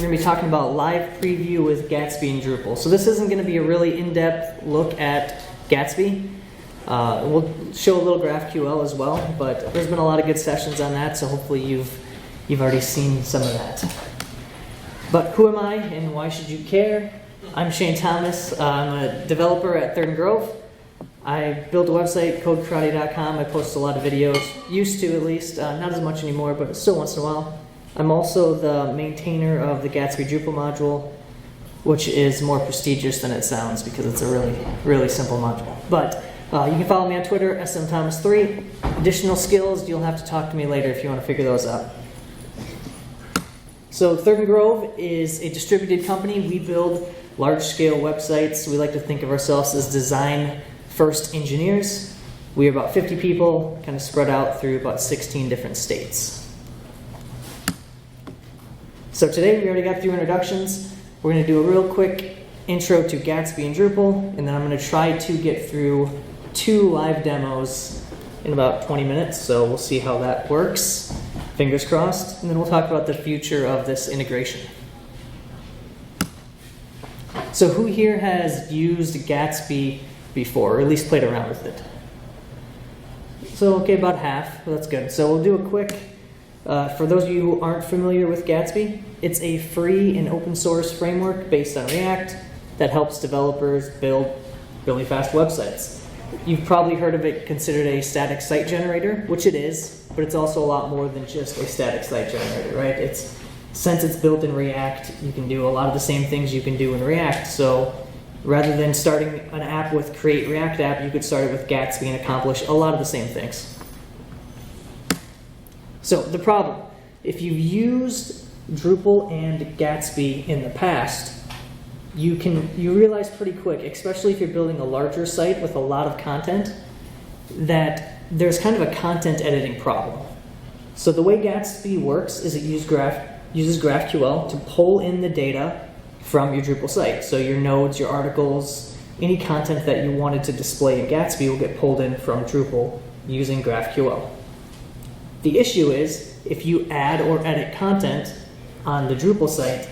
we're going to be talking about live preview with Gatsby and Drupal. So this isn't going to be a really in-depth look at Gatsby. We'll show a little GraphQL as well, but there's been a lot of good sessions on that, so hopefully you've already seen some of that. But who am I and why should you care? I'm Shane Thomas. I'm a developer at Third and Grove. I built a website, codekarate.com. I post a lot of videos, used to at least, not as much anymore, but still once in a while. I'm also the maintainer of the Gatsby Drupal module, which is more prestigious than it sounds because it's a really, really simple module. But you can follow me on Twitter, smthomas3. Additional skills, you'll have to talk to me later if you want to figure those out. So Third and Grove is a distributed company. We build large-scale websites. We like to think of ourselves as design-first engineers. We are about 50 people, kind of spread out through about 16 different states. So today we already got through introductions. We're going to do a real quick intro to Gatsby and Drupal, and then I'm going to try to get through 2 live demos in about 20 minutes, so we'll see how that works. Fingers crossed, and then we'll talk about the future of this integration. So who here has used Gatsby before, or at least played around with it? So, okay, about half. Well, that's good. So we'll do a quick, for those of you who aren't familiar with Gatsby, it's a free and open source framework based on React that helps developers build really fast websites. You've probably heard of it considered a static site generator, which it is, but it's also a lot more than just a static site generator, right? Since it's built in React, you can do a lot of the same things you can do in React. So rather than starting an app with Create React App, you could start it with Gatsby and accomplish a lot of the same things. So the problem, if you've used Drupal and Gatsby in the past, you realize pretty quick, especially if you're building a larger site with a lot of content, that there's kind of a content editing problem. So the way Gatsby works is it uses GraphQL to pull in the data from your Drupal site. So your nodes, your articles, any content that you wanted to display in Gatsby will get pulled in from Drupal using GraphQL. The issue is, if you add or edit content on the Drupal site,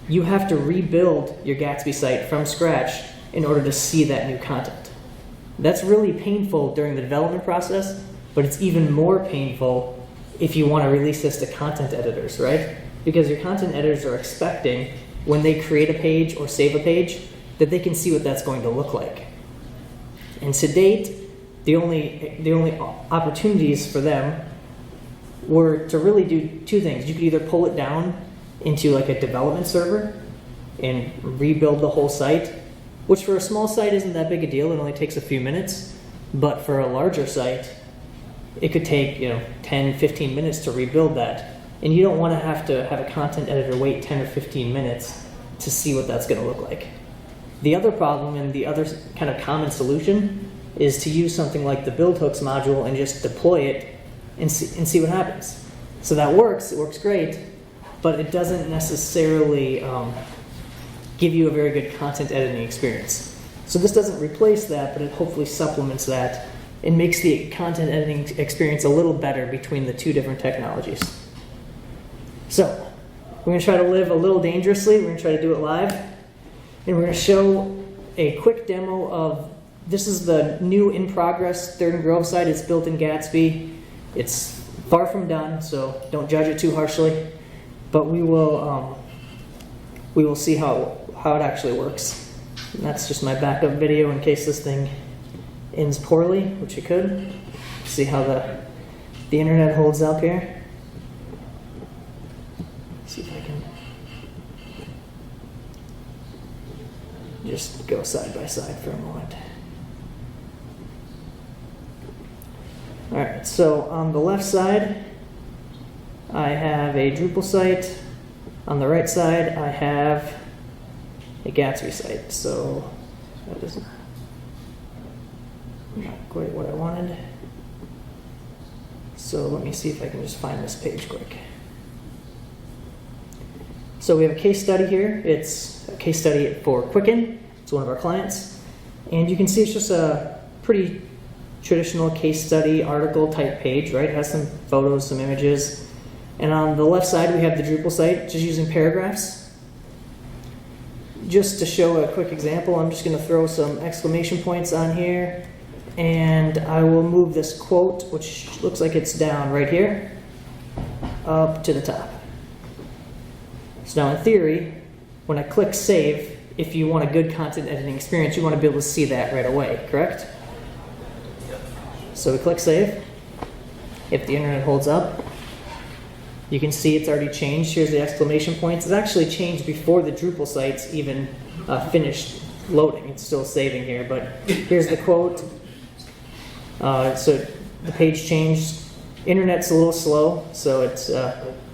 you have to rebuild your Gatsby site from scratch in order to see that new content. That's really painful during the development process, but it's even more painful if you want to release this to content editors, right? Because your content editors are expecting, when they create a page or save a page, that they can see what that's going to look like. And to date, the only opportunities for them were to really do 2 things. You could either pull it down into like a development server and rebuild the whole site, which for a small site isn't that big a deal. It only takes a few minutes. But for a larger site, it could take 10, 15 minutes to rebuild that. And you don't want to have a content editor wait 10 or 15 minutes to see what that's going to look like. The other problem, and the other kind of common solution, is to use something like the build hooks module and just deploy it and see what happens. So that works. It works great. But it doesn't necessarily give you a very good content editing experience. So this doesn't replace that, but it hopefully supplements that and makes the content editing experience a little better between the 2 different technologies. So we're going to try to live a little dangerously. We're going to try to do it live. And we're going to show a quick demo of, this is the new in-progress Third and Grove site. It's built in Gatsby. It's far from done, so don't judge it too harshly. But we will see how it actually works. And that's just my backup video in case this thing ends poorly, which it could. See how the internet holds up here. See if I can just go side by side for a moment. All right, so on the left side, I have a Drupal site. On the right side, I have a Gatsby site. So that is not quite what I wanted. So let me see if I can just find this page quick. So we have a case study here. It's a case study for Quicken. It's one of our clients. And you can see it's just a pretty traditional case study article type page, right? It has some photos, some images. And on the left side, we have the Drupal site, just using paragraphs. just to show a quick example, I'm just going to throw some exclamation points on here, and I will move this quote, which looks like it's down right here, up to the top. So now in theory, when I click save, if you want a good content editing experience, you want to be able to see that right away, correct? So we click save. If the internet holds up, you can see it's already changed. Here's the exclamation points. It's actually changed before the Drupal site's even finished loading. It's still saving here, but here's the quote. So the page changed. Internet's a little slow, so it's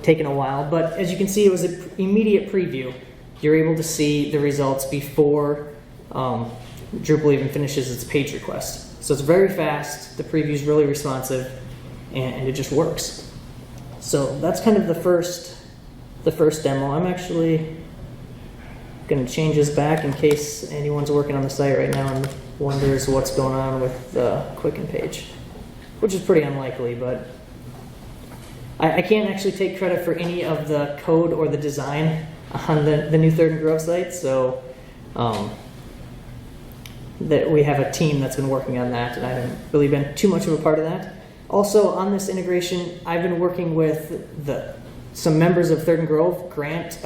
taken a while, but as you can see, it was an immediate preview. You're able to see the results before Drupal even finishes its page request. So it's very fast, the preview is really responsive, and it just works. So that's kind of the first demo. I'm actually going to change this back in case anyone's working on the site right now and wonders what's going on with the Quicken page, which is pretty unlikely, but I can't actually take credit for any of the code or the design on the new Third and Grove site, so that we have a team that's been working on that, and I haven't really been too much of a part of that. Also, on this integration, I've been working with some members of Third and Grove. Grant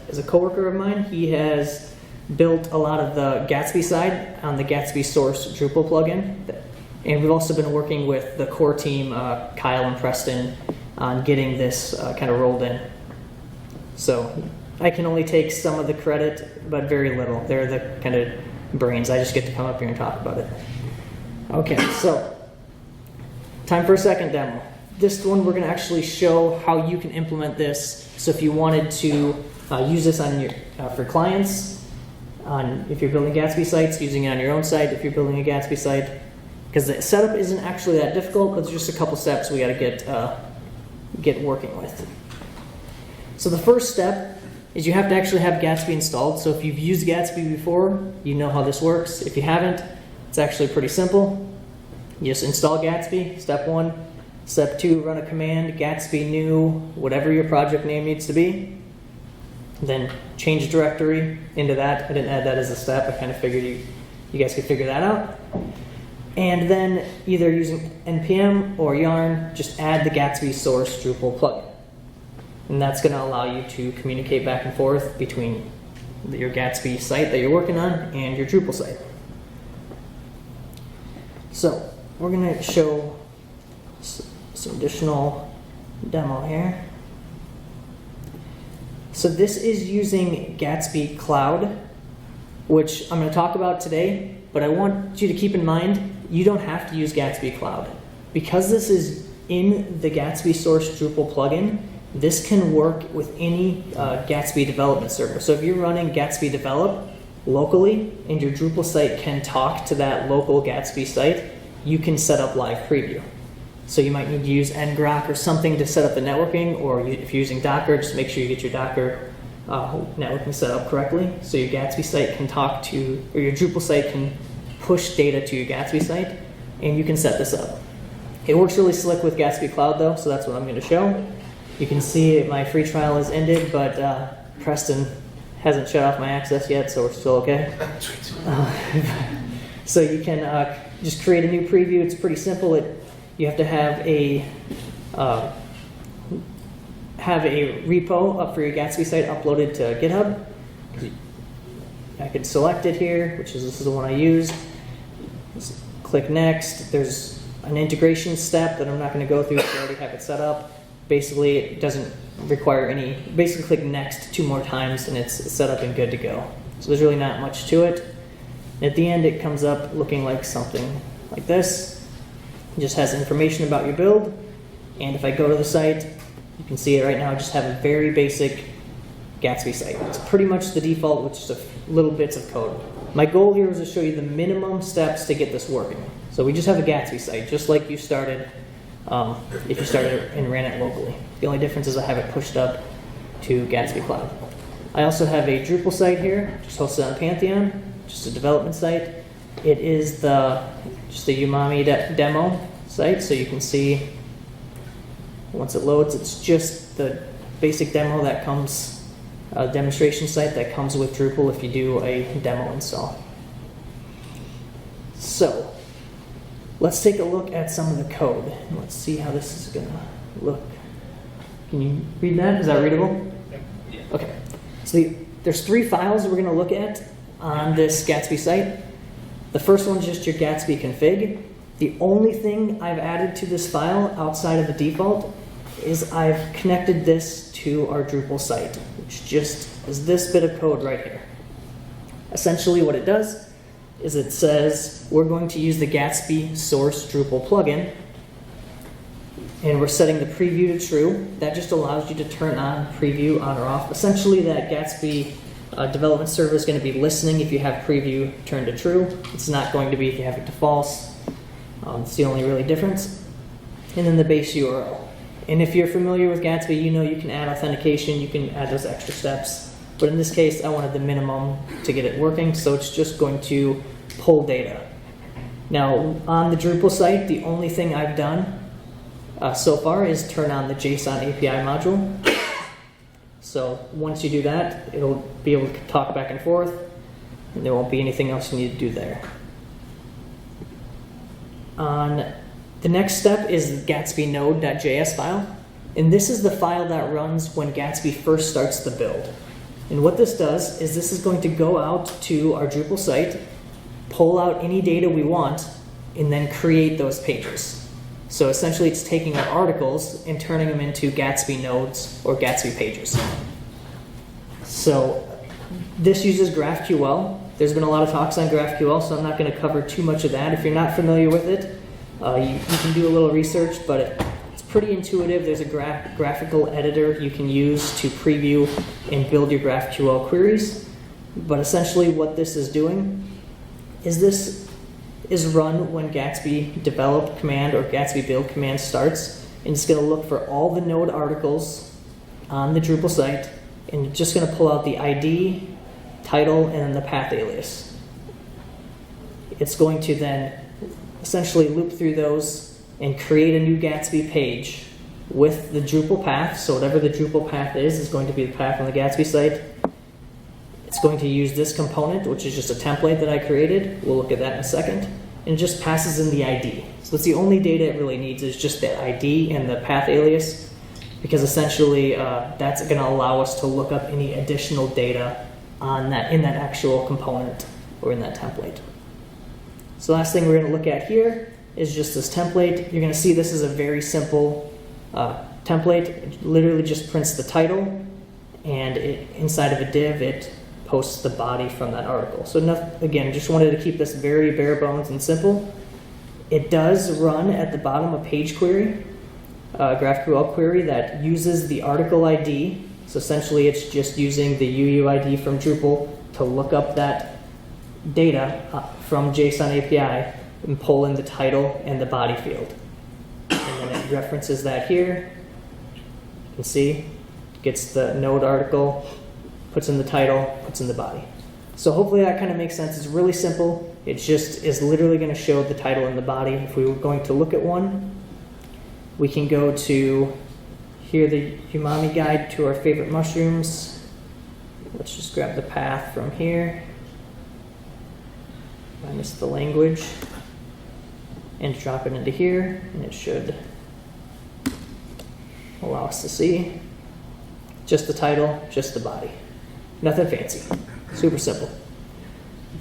is a coworker of mine. He has built a lot of the Gatsby side on the Gatsby source Drupal plugin. And we've also been working with the core team, Kyle and Preston, on getting this kind of rolled in. So I can only take some of the credit, but very little. They're the kind of brains. I just get to come up here and talk about it. Okay, so time for a second demo. This one we're going to actually show how you can implement this. So if you wanted to use this on your for clients, if you're building Gatsby sites, using it on your own site if you're building a Gatsby site, because the setup isn't actually that difficult, but there's just a couple steps we got to get working with. So the first step is you have to actually have Gatsby installed. So if you've used Gatsby before, you know how this works. If you haven't, it's actually pretty simple. You just install Gatsby, step 1. Step 2, run a command, Gatsby new, whatever your project name needs to be. Then change directory into that. I didn't add that as a step. I kind of figured you guys could figure that out. And then either using npm or yarn, just add the Gatsby source Drupal plugin. And that's going to allow you to communicate back and forth between your Gatsby site that you're working on and your Drupal site. So we're going to show some additional demo here. So this is using Gatsby Cloud, which I'm going to talk about today, but I want you to keep in mind you don't have to use Gatsby Cloud. Because this is in the Gatsby source Drupal plugin, this can work with any Gatsby development server. So if you're running Gatsby Develop locally and your Drupal site can talk to that local Gatsby site, you can set up live preview. So you might need to use ngrok or something to set up the networking, or if you're using Docker, just make sure you get your Docker networking set up correctly so your Gatsby site can talk to, or your Drupal site can push data to your Gatsby site, and you can set this up. It works really slick with Gatsby Cloud though, so that's what I'm going to show. You can see my free trial is ended, but Preston hasn't shut off my access yet, so we're still okay. So you can just create a new preview. It's pretty simple. You have to have a repo up for your Gatsby site uploaded to GitHub. I could select it here, this is the one I used. Just click next. There's an integration step that I'm not going to go through because I already have it set up. Basically, it doesn't require any. Basically, click next 2 more times and it's set up and good to go. So there's really not much to it. At the end, it comes up looking like something like this. It just has information about your build, and if I go to the site, you can see it right now. I just have a very basic Gatsby site. It's pretty much the default with just little bits of code. My goal here is to show you the minimum steps to get this working. So we just have a Gatsby site, just like you started if you started and ran it locally. The only difference is I have it pushed up to Gatsby Cloud. I also have a Drupal site here, just hosted on Pantheon, just a development site. It is just the Umami demo site, so you can see once it loads, it's just the basic demo that comes demonstration site that comes with Drupal if you do a demo install. So let's take a look at some of the code. Let's see how this is going to look. Can you read that? Is that readable? Okay. So there's 3 files we're going to look at on this Gatsby site. The first one is just your Gatsby config. The only thing I've added to this file outside of the default is I've connected this to our Drupal site, which just is this bit of code right here. Essentially what it does is it says we're going to use the Gatsby source Drupal plugin, and we're setting the preview to true. That just allows you to turn on preview on or off. Essentially that Gatsby development server is going to be listening if you have preview turned to true. It's not going to be if you have it to false. It's the only really difference. And then the base URL. And if you're familiar with Gatsby, you know you can add authentication, you can add those extra steps. But in this case, I wanted the minimum to get it working, so it's just going to pull data. Now, on the Drupal site, the only thing I've done so far is turn on the JSON API module. So once you do that, it'll be able to talk back and forth, and there won't be anything else you need to do there. The next step is the Gatsby node.js file, and this is the file that runs when Gatsby first starts the build. And what this does is this is going to go out to our Drupal site, pull out any data we want, and then create those pages. So essentially it's taking our articles and turning them into Gatsby nodes or Gatsby pages. So this uses GraphQL. There's been a lot of talks on GraphQL, so I'm not going to cover too much of that. If you're not familiar with it, you can do a little research, but it's pretty intuitive. There's a graphical editor you can use to preview and build your GraphQL queries. But essentially what this is doing is this is run when Gatsby develop command or Gatsby build command starts, and it's going to look for all the node articles on the Drupal site, and it's just going to pull out the ID, title, and the path alias. It's going to then essentially loop through those and create a new Gatsby page with the Drupal path. So whatever the Drupal path is going to be the path on the Gatsby site. It's going to use this component, which is just a template that I created. We'll look at that in a second. And it just passes in the ID. So that's the only data it really needs is just the ID and the path alias, because essentially that's going to allow us to look up any additional data on that in that actual component or in that template. So the last thing we're going to look at here is just this template. You're going to see this is a very simple template. It literally just prints the title, and inside of a div it posts the body from that article. So again, just wanted to keep this very bare bones and simple. It does run at the bottom a page query, a GraphQL query that uses the article ID. So essentially it's just using the UUID from Drupal to look up that data from JSON API and pull in the title and the body field. And then it references that here. You can see, gets the node article, puts in the title, puts in the body. So hopefully that kind of makes sense. It's really simple. It just is literally going to show the title and the body. If we were going to look at one, we can go to here, the umami guide to our favorite mushrooms. Let's just grab the path from here, minus the language, and drop it into here, and it should allow us to see just the title, just the body. Nothing fancy, super simple.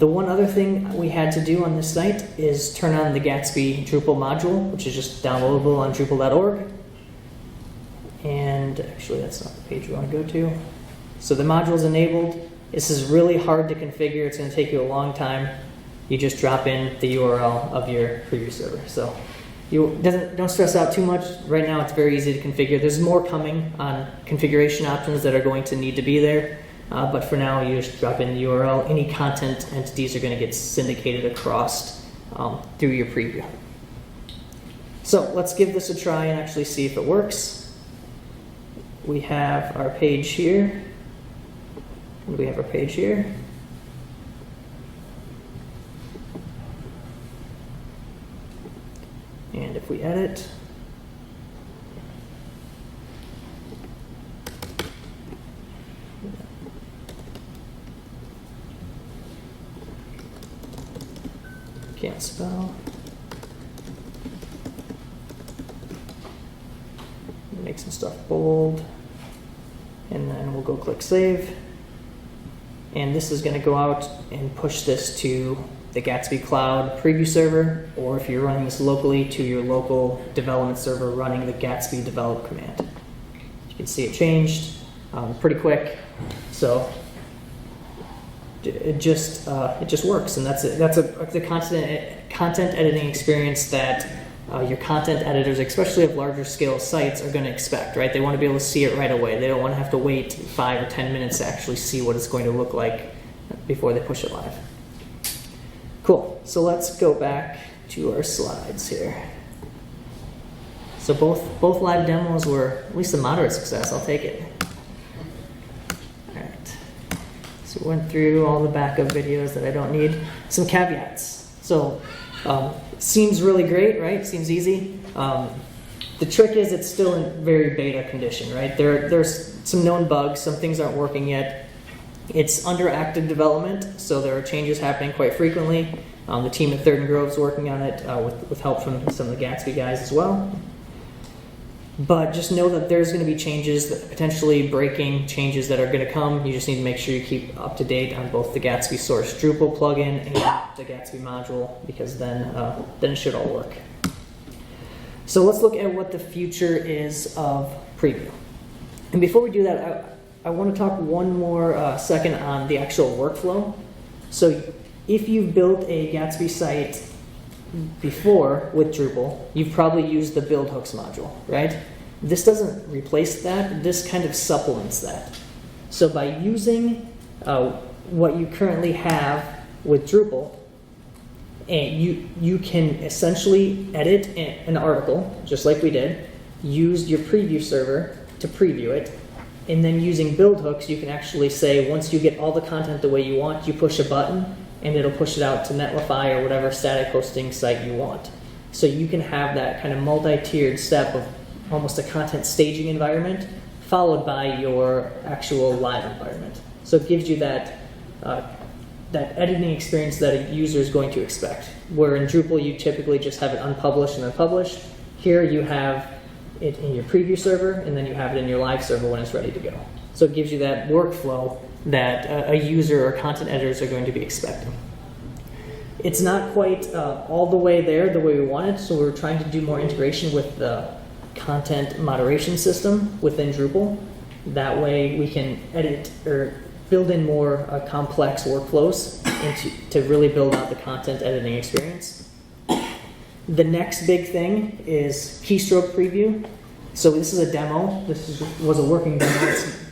The one other thing we had to do on this site is turn on the Gatsby Drupal module, which is just downloadable on Drupal.org. And actually, that's not the page we want to go to. So the module is enabled. This is really hard to configure. It's going to take you a long time. You just drop in the URL of your preview server. So don't stress out too much. Right now, it's very easy to configure. There's more coming on configuration options that are going to need to be there. But for now, you just drop in the URL. Any content entities are going to get syndicated across through your preview. So let's give this a try and actually see if it works. We have our page here, and we have our page here. And if we edit, make some stuff bold. And then we'll go click save. And this is going to go out and push this to the Gatsby Cloud preview server, or if you're running this locally, to your local development server running the Gatsby develop command. You can see it changed pretty quick. So it just works, and that's it. That's the content editing experience that your content editors, especially of larger scale sites, are going to expect, right? They want to be able to see it right away. They don't want to have to wait 5 or 10 minutes to actually see what it's going to look like before they push it live. Cool. So let's go back to our slides here. So both live demos were at least a moderate success. I'll take it. All right. So we went through all the backup videos that I don't need. Some caveats. So seems really great, right? Seems easy. The trick is it's still in very beta condition, right? There's some known bugs. Some things aren't working yet. It's under active development, so there are changes happening quite frequently. The team at Third and Grove is working on it with help from some of the Gatsby guys as well. But just know that there's going to be changes, potentially breaking changes that are going to come. You just need to make sure you keep up to date on both the Gatsby source Drupal plugin and the Gatsby module, because then it should all work. So let's look at what the future is of preview. And before we do that, I want to talk one more second on the actual workflow. So if you've built a Gatsby site before with Drupal, you've probably used the build hooks module, right? This doesn't replace that. This kind of supplements that. So by using what you currently have with Drupal, and you can essentially edit an article, just like we did, use your preview server to preview it, and then using build hooks, you can actually say, once you get all the content the way you want, you push a button, and it'll push it out to Netlify or whatever static hosting site you want. So you can have that kind of multi-tiered step of almost a content staging environment, followed by your actual live environment. So it gives you that editing experience that a user is going to expect. Where in Drupal, you typically just have it unpublished and then published. Here you have it in your preview server, and then you have it in your live server when it's ready to go. So it gives you that workflow that a user or content editors are going to be expecting. It's not quite all the way there the way we wanted, so we're trying to do more integration with the content moderation system within Drupal. That way we can edit or build in more complex workflows to really build out the content editing experience. The next big thing is keystroke preview. So this is a demo. This was a working demo. It's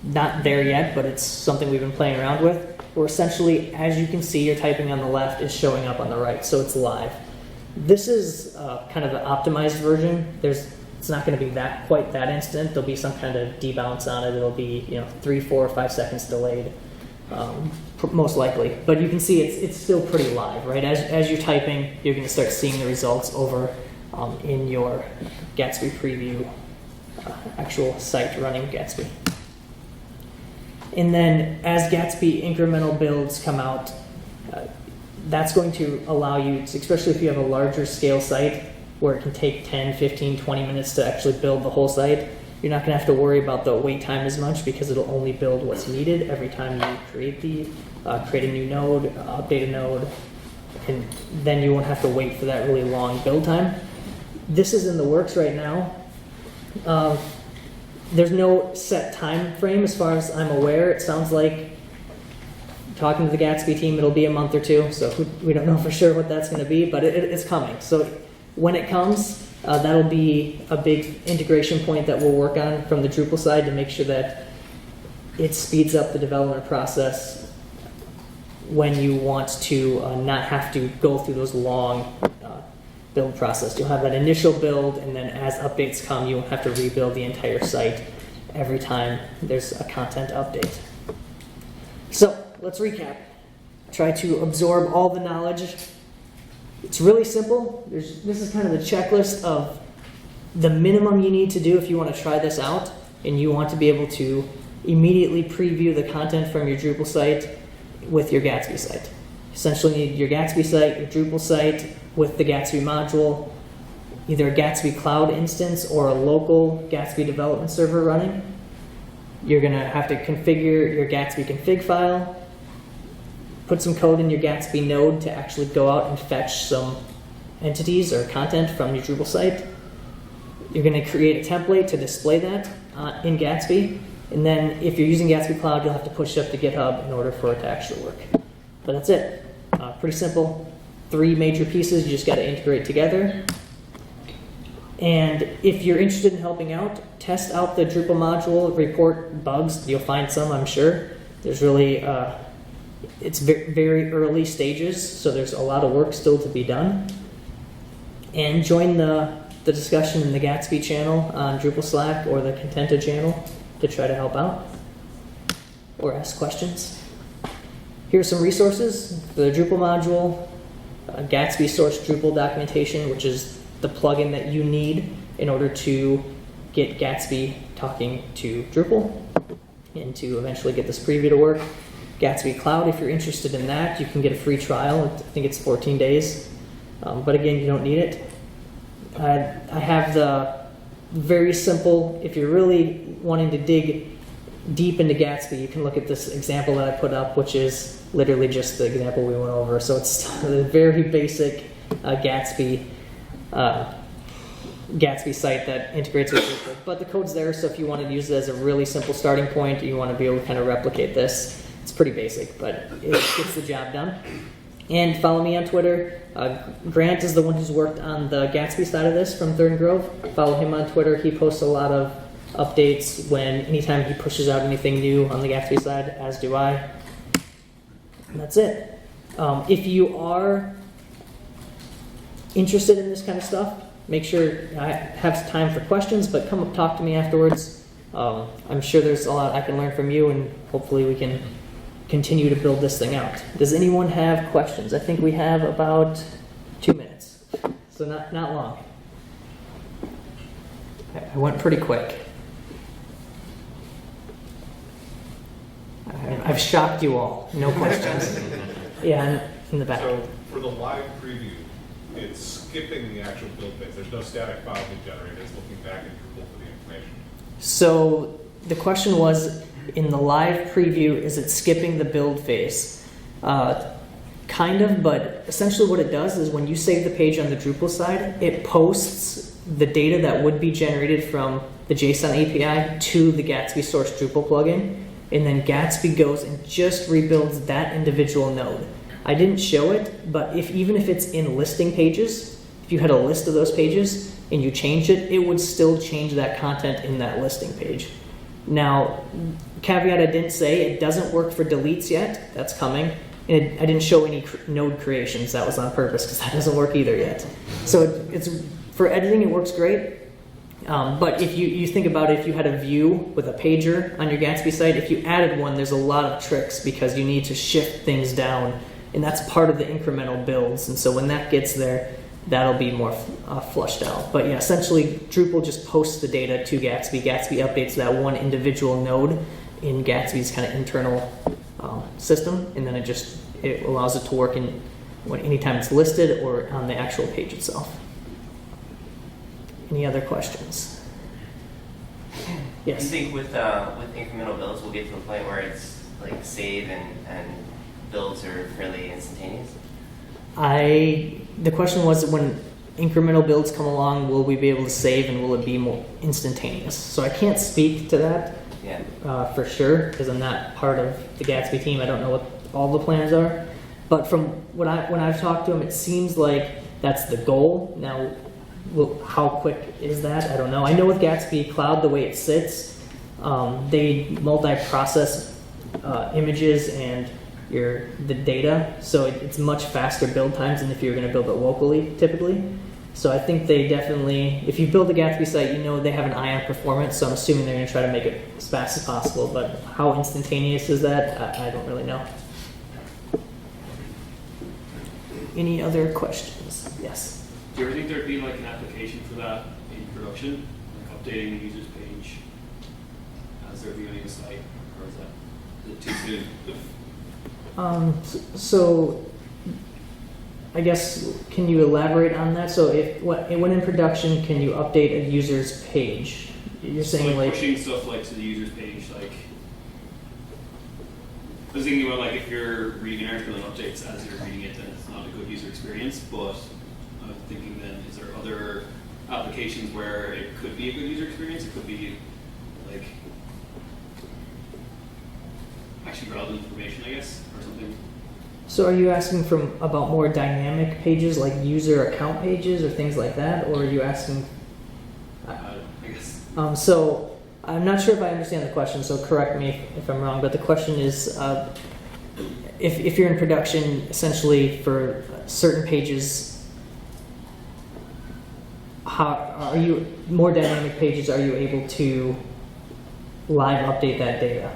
not there yet, but it's something we've been playing around with. Where essentially, as you can see, your typing on the left is showing up on the right, so it's live. This is kind of the optimized version. It's not going to be quite that instant. There'll be some kind of debounce on it. It'll be 3, 4, or 5 seconds delayed, most likely. But you can see it's still pretty live, right? As you're typing, you're going to start seeing the results over in your Gatsby preview actual site running Gatsby. And then as Gatsby incremental builds come out, that's going to allow you, especially if you have a larger scale site where it can take 10, 15, 20 minutes to actually build the whole site, you're not going to have to worry about the wait time as much, because it'll only build what's needed every time you create a new node, update a node, and then you won't have to wait for that really long build time. This is in the works right now. There's no set time frame as far as I'm aware. It sounds like, talking to the Gatsby team, it'll be a month or two, so we don't know for sure what that's going to be, but it's coming. So when it comes, that'll be a big integration point that we'll work on from the Drupal side to make sure that it speeds up the development process when you want to not have to go through those long build process. You'll have that initial build, and then as updates come, you won't have to rebuild the entire site every time there's a content update. So let's recap. Try to absorb all the knowledge. It's really simple. This is kind of the checklist of the minimum you need to do if you want to try this out, and you want to be able to immediately preview the content from your Drupal site with your Gatsby site. Essentially, you need your Gatsby site, your Drupal site with the Gatsby module, either a Gatsby cloud instance or a local Gatsby development server running, you're going to have to configure your Gatsby config file, put some code in your Gatsby node to actually go out and fetch some entities or content from your Drupal site. You're going to create a template to display that in Gatsby. And then if you're using Gatsby Cloud, you'll have to push it up to GitHub in order for it to actually work. But that's it. Pretty simple. 3 major pieces you just got to integrate together. And if you're interested in helping out, test out the Drupal module, report bugs. You'll find some, I'm sure. There's really, it's very early stages, so there's a lot of work still to be done. And join the discussion in the Gatsby channel on Drupal Slack or the Contenta channel to try to help out or ask questions. Here's some resources for the Drupal module, Gatsby source Drupal documentation, which is the plugin that you need in order to get Gatsby talking to Drupal and to eventually get this preview to work. Gatsby Cloud, if you're interested in that, you can get a free trial. I think it's 14 days. But again, you don't need it. I have the very simple, if you're really wanting to dig deep into Gatsby, you can look at this example that I put up, which is literally just the example we went over. So it's a very basic Gatsby site that integrates with Drupal. But the code's there, so if you want to use it as a really simple starting point, you want to be able to kind of replicate this, it's pretty basic, but it gets the job done. And follow me on Twitter. Grant is the one who's worked on the Gatsby side of this from Third and Grove. Follow him on Twitter. He posts a lot of updates anytime he pushes out anything new on the Gatsby side, as do I. And that's it. If you are interested in this kind of stuff, make sure I have time for questions, but come up, talk to me afterwards. I'm sure there's a lot I can learn from you, and hopefully we can continue to build this thing out. Does anyone have questions? I think we have about 2 minutes, so not long. I went pretty quick. I've shocked you all. No questions. Yeah, in the back. So for the live preview, it's skipping the actual build phase. There's no static file being generated. It's looking back at Drupal for the information. So the question was, in the live preview, is it skipping the build phase? Kind of, but essentially what it does is when you save the page on the Drupal side, it posts the data that would be generated from the JSON API to the Gatsby source Drupal plugin, and then Gatsby goes and just rebuilds that individual node. I didn't show it, but even if it's in listing pages, if you had a list of those pages and you changed it, it would still change that content in that listing page. Now, caveat I didn't say, it doesn't work for deletes yet. That's coming. And I didn't show any node creations. That was on purpose because that doesn't work either yet. So it's for editing, it works great. But if you think about it, if you had a view with a pager on your Gatsby site, if you added one, there's a lot of tricks because you need to shift things down. And that's part of the incremental builds. And so when that gets there, that'll be more flushed out. But yeah, essentially Drupal just posts the data to Gatsby. Gatsby updates that one individual node in Gatsby's kind of internal system, and then it allows it to work anytime it's listed or on the actual page itself. Any other questions? Yes. Do you think with incremental builds we'll get to a point where it's like save and builds are fairly instantaneous? The question was, when incremental builds come along, will we be able to save and will it be more instantaneous? So I can't speak to that for sure because I'm not part of the Gatsby team. I don't know what all the plans are. But from when I've talked to them, it seems like that's the goal. Now, how quick is that? I don't know. I know with Gatsby Cloud, the way it sits, they multi-process images and the data, so it's much faster build times than if you're going to build it locally, typically. So I think they definitely, if you build a Gatsby site, you know they have an eye on performance, so I'm assuming they're going to try to make it as fast as possible, but how instantaneous is that? I don't really know. Any other questions? Yes? Do you ever think there'd be like an application for that in production, like updating the user's page as they're viewing a site, or is it too soon? So I guess, can you elaborate on that? So when in production, can you update a user's page? You're saying So, like, pushing stuff like to the user's page, like I was thinking about like if you're reading an article and updates as you're reading it, then it's not a good user experience. But I was thinking then, is there other applications where it could be a good user experience? It could be like actually relevant information, I guess, or something. so are you asking about more dynamic pages like user account pages or things like that? Or are you asking, I guess. so I'm not sure if I understand the question, so correct me if I'm wrong, but the question is, if you're in production, essentially for certain pages, how are you, more dynamic pages, are you able to live update that data?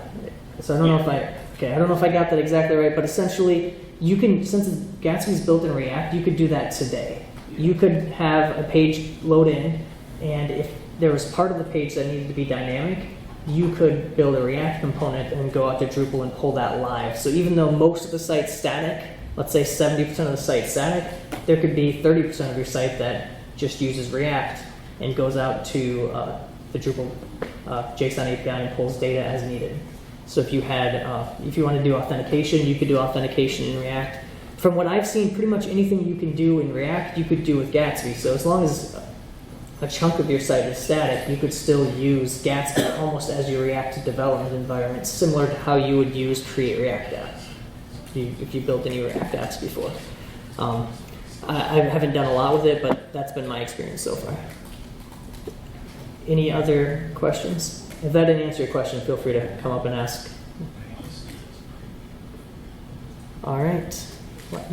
So I don't know if I don't know if I got that exactly right, but essentially you can, since Gatsby's built in React, you could do that today. You could have a page load in, and if there was part of the page that needed to be dynamic, you could build a React component and go out to Drupal and pull that live. So even though most of the site's static, let's say 70% of the site's static, there could be 30% of your site that just uses React and goes out to the Drupal JSON API and pulls data as needed. So if you had, if you want to do authentication, you could do authentication in React. From what I've seen, pretty much anything you can do in React, you could do with Gatsby. So as long as a chunk of your site is static, you could still use Gatsby almost as your React development environment, similar to how you would use Create React apps if you built any React apps before. I haven't done a lot with it, but that's been my experience so far. Any other questions? If that didn't answer your question, feel free to come up and ask. All right.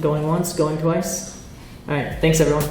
Going once, going twice. All right. Thanks, everyone.